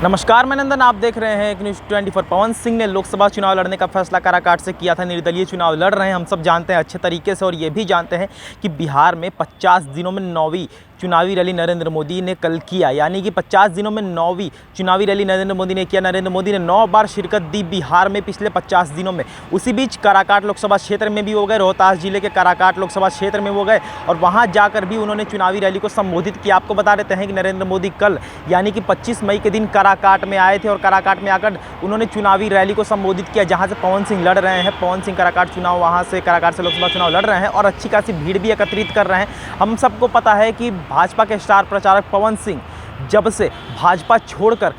नमस्कार, मैं नंदन। आप देख रहे हैं न्यूज़ 24। पवन सिंह ने लोकसभा चुनाव लड़ने का फैसला काराकाट से किया था। निर्दलीय चुनाव लड़ रहे हैं, हम सब जानते हैं अच्छे तरीके से। और ये भी जानते हैं कि बिहार में 50 दिनों में 9वीं चुनावी रैली नरेंद्र मोदी ने कल किया, यानी कि 50 दिनों में 9वीं चुनावी रैली नरेंद्र मोदी ने किया। नरेंद्र मोदी ने 9 बार शिरकत दी बिहार में पिछले 50 दिनों में। उसी बीच काराकाट लोकसभा क्षेत्र में भी वो गए, रोहतास जिले के काराकाट लोकसभा क्षेत्र में वो गए और वहाँ जाकर भी उन्होंने चुनावी रैली को संबोधित किया। आपको बता देते हैं कि नरेंद्र मोदी कल यानी कि 25 मई के दिन काराकाट में आए थे और काराकाट में आकर उन्होंने चुनावी रैली को संबोधित किया, जहां से पवन सिंह लड़ रहे हैं। पवन सिंह काराकाट चुनाव वहां से काराकाट से लोकसभा चुनाव लड़ रहे हैं और अच्छी खासी भीड़ भी एकत्रित कर रहे हैं। हम सबको पता है कि भाजपा के स्टार प्रचारक पवन सिंह जब से भाजपा छोड़कर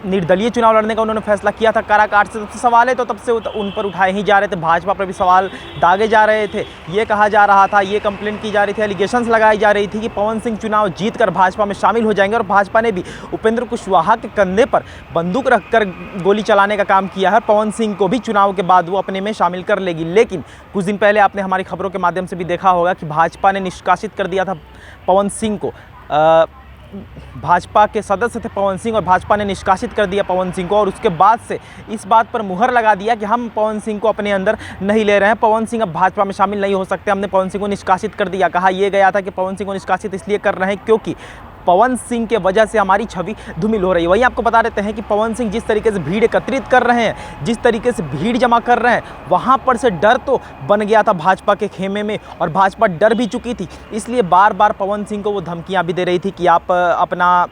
निर्दलीय चुनाव लड़ने का उन्होंने फैसला किया था काराकाट से, तब से सवाल है तो तब से उन पर उठाए ही जा रहे थे। भाजपा पर भी सवाल दागे जा रहे थे। ये कहा जा रहा था, ये कंप्लेंट की जा रही थी, एलिगेशंस लगाई जा रही थी कि पवन सिंह चुनाव जीतकर भाजपा में शामिल हो जाएंगे। और भाजपा ने भी उपेंद्र कुशवाहा के कंधे पर बंदूक रखकर गोली चलाने का काम किया है। पवन सिंह को भी चुनाव के बाद वो अपने में शामिल कर लेगी। लेकिन कुछ दिन पहले आपने हमारी खबरों के माध्यम से भी देखा होगा कि भाजपा ने निष्कासित कर दिया था पवन सिंह को। भाजपा के सदस्य थे पवन सिंह और भाजपा ने निष्कासित कर दिया पवन सिंह को। और उसके बाद से इस बात पर मुहर लगा दिया कि हम पवन सिंह को अपने अंदर नहीं ले रहे हैं, पवन सिंह अब भाजपा में शामिल नहीं हो सकते। हमने पवन सिंह को निष्कासित कर दिया। कहा यह गया था कि पवन सिंह को निष्कासित इसलिए कर रहे हैं क्योंकि पवन सिंह के वजह से हमारी छवि धूमिल हो रही है। वहीं आपको बता देते हैं कि पवन सिंह जिस तरीके से भीड़ एकत्रित कर रहे हैं, जिस तरीके से भीड़ जमा कर रहे हैं, वहां पर से डर तो बन गया था भाजपा के खेमे में और भाजपा डर भी चुकी थी। इसलिए बार बार पवन सिंह को वो धमकियां भी दे रही थी कि आप अपना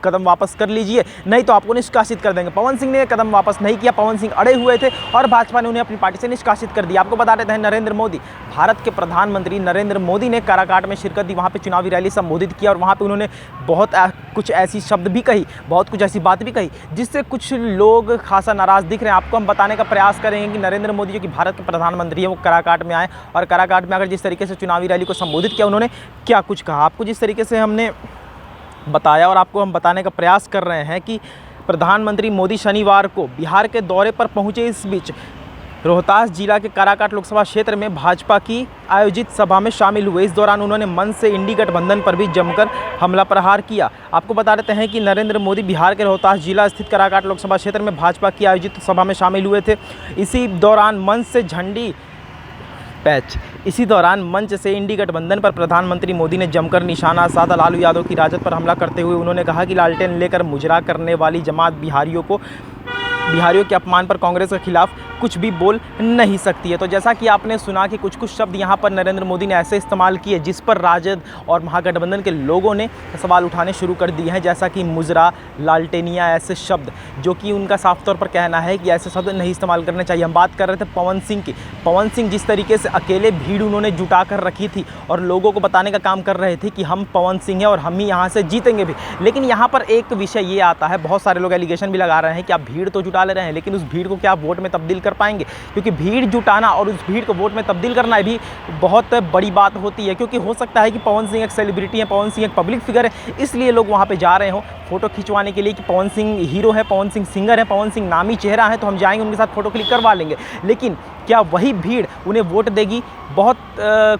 कदम वापस कर लीजिए, नहीं तो आपको निष्कासित कर देंगे। पवन सिंह ने कदम वापस नहीं किया। पवन सिंह अड़े हुए थे और भाजपा ने उन्हें अपनी पार्टी से निष्कासित कर दिया। आपको बता देते हैं नरेंद्र मोदी, भारत के प्रधानमंत्री नरेंद्र मोदी ने काराकाट में शिरकत दी, वहाँ पे चुनावी रैली संबोधित किया और वहाँ पे उन्होंने बहुत कुछ ऐसी शब्द भी कही, बहुत कुछ ऐसी बात भी कही जिससे कुछ लोग खासा नाराज़ दिख रहे हैं। आपको हम बताने का प्रयास करेंगे कि नरेंद्र मोदी जो कि भारत के प्रधानमंत्री हैं वो काराकाट में आए और काराकाट में आकर जिस तरीके से चुनावी रैली को संबोधित किया उन्होंने क्या कुछ कहा। आपको जिस तरीके से हमने बताया और आपको हम बताने का प्रयास कर रहे हैं कि प्रधानमंत्री मोदी शनिवार को बिहार के दौरे पर पहुंचे। इस बीच रोहतास जिला के काराकाट लोकसभा क्षेत्र में भाजपा की आयोजित सभा में शामिल हुए। इस दौरान उन्होंने मंच से इंडी गठबंधन पर भी जमकर हमला प्रहार किया। आपको बता देते हैं कि नरेंद्र मोदी बिहार के रोहतास जिला स्थित काराकाट लोकसभा क्षेत्र में भाजपा की आयोजित सभा में शामिल हुए थे। इसी दौरान मंच से इंडी गठबंधन पर प्रधानमंत्री मोदी ने जमकर निशाना साधा। लालू यादव की राजद पर हमला करते हुए उन्होंने कहा कि लालटेन लेकर मुजरा करने वाली जमात बिहारियों के अपमान पर कांग्रेस के खिलाफ कुछ भी बोल नहीं सकती है। तो जैसा कि आपने सुना कि कुछ शब्द यहाँ पर नरेंद्र मोदी ने ऐसे इस्तेमाल किए जिस पर राजद और महागठबंधन के लोगों ने सवाल उठाने शुरू कर दिए हैं, जैसा कि मुजरा, लालटेनिया, ऐसे शब्द जो कि उनका साफ तौर पर कहना है कि ऐसे शब्द नहीं इस्तेमाल करने चाहिए। हम बात कर रहे थे पवन सिंह की। पवन सिंह जिस तरीके से अकेले भीड़ उन्होंने जुटा कर रखी थी और लोगों को बताने का काम कर रहे थे कि हम पवन सिंह हैं और हम ही यहाँ से जीतेंगे भी। लेकिन यहाँ पर एक विषय ये आता है, बहुत सारे लोग एलिगेशन भी लगा रहे हैं कि आप भीड़ तो जुटा ले रहे हैं लेकिन उस भीड़ को क्या आप वोट में तब्दील कर पाएंगे? क्योंकि भीड़ जुटाना और उस भीड़ को वोट में तब्दील करना भी बहुत बड़ी बात होती है। क्योंकि हो सकता है कि पवन सिंह एक सेलिब्रिटी है, पवन सिंह एक पब्लिक फिगर है, इसलिए लोग वहाँ पे जा रहे हो फोटो खिंचवाने के लिए कि पवन सिंह हीरो है, पवन सिंह सिंगर है, पवन सिंह नामी चेहरा है, तो हम जाएंगे उनके साथ फोटो क्लिक करवा लेंगे। लेकिन क्या वही भीड़ उन्हें वोट देगी? बहुत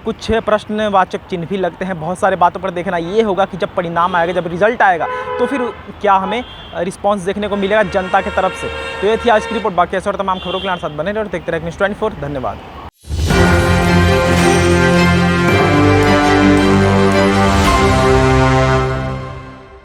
कुछ प्रश्नवाचक चिन्ह भी लगते हैं। बहुत सारे बातों पर देखना ये होगा कि जब परिणाम आएगा, जब रिजल्ट आएगा, तो फिर क्या हमें रिस्पांस देखने को मिलेगा जनता की तरफ से। तो ये थी आज की रिपोर्ट। बाकी ऐसे और तमाम खबरों के साथ बने रहे और देखते रहे न्यूज़ 24। धन्यवाद।